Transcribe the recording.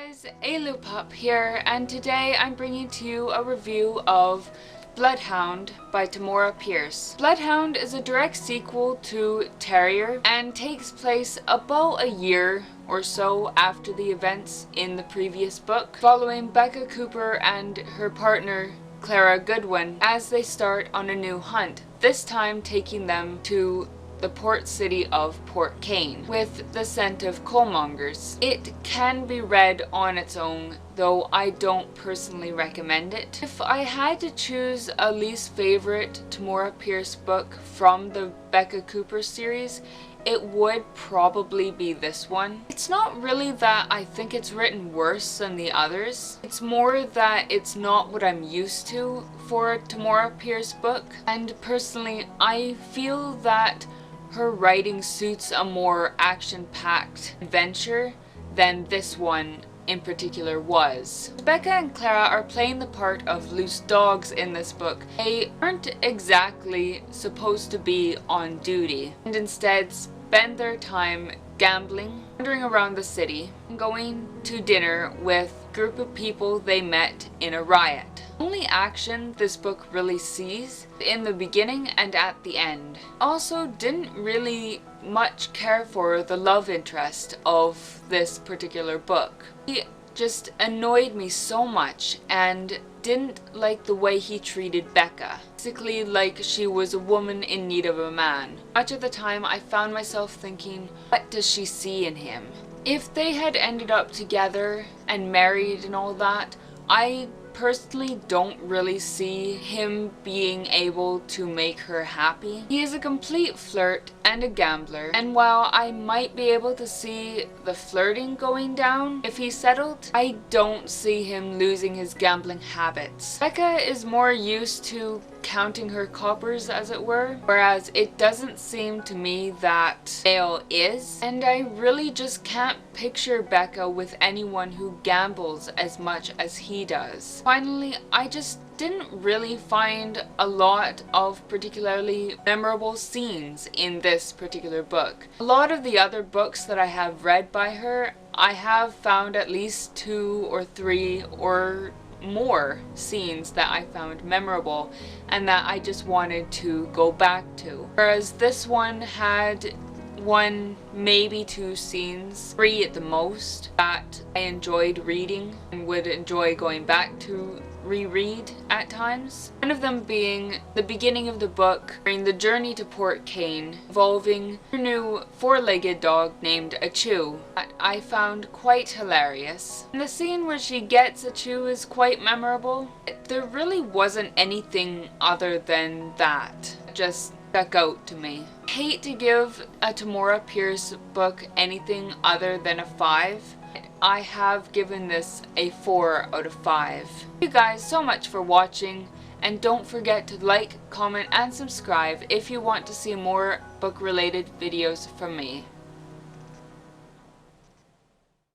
guys, AilouPup here, and today I'm bringing to you a review of Bloodhound by Tamora Pierce. Bloodhound is a direct sequel to Terrier and takes place about a year or so after the events in the previous book, following Beka Cooper and her partner Clara Goodwin as they start on a new hunt, this time taking them to the port city of Port Kane with the scent of coalmongers. It can be read on its own, though I don't personally recommend it. If I had to choose a least favorite Tamora Pierce book from the Beka Cooper series, it would probably be this one. It's not really that I think it's written worse than the others. It's more that it's not what I'm used to for a Tamora Pierce book. And personally, I feel that her writing suits a more action-packed adventure than this one in particular was. Beka and Clara are playing the part of loose dogs in this book. They aren't exactly supposed to be on duty, and instead spend their time gambling, wandering around the city, and going to dinner with a group of people they met in a riot. Only action this book really sees in the beginning and at the end. Also, didn't really much care for the love interest of this particular book. He just annoyed me so much and didn't like the way he treated Beka. Basically like she was a woman in need of a man. Much of the time I found myself thinking, what does she see in him? If they had ended up together and married and all that, I personally don't really see him being able to make her happy. He is a complete flirt and a gambler, and while I might be able to see the flirting going down if he settled, I don't see him losing his gambling habits. Beka is more used to counting her coppers, as it were, whereas it doesn't seem to me that Dale is, and I really just can't picture Beka with anyone who gambles as much as he does. Finally, I just didn't really find a lot of particularly memorable scenes in this particular book. A lot of the other books that I have read by her, I have found at least 2 or 3 or more scenes that I found memorable and that I just wanted to go back to. Whereas this one had 1, maybe 2 scenes, 3 at the most, that I enjoyed reading and would enjoy going back to reread at times. One of them being the beginning of the book during the journey to Port Kane, involving her new 4-legged dog named Achu, that I found quite hilarious. And the scene where she gets Achu is quite memorable. There really wasn't anything other than that just stuck out to me. I hate to give a Tamora Pierce book anything other than a 5. I have given this a 4 out of 5. Thank you guys so much for watching, and don't forget to like, comment, and subscribe if you want to see more book related videos from me.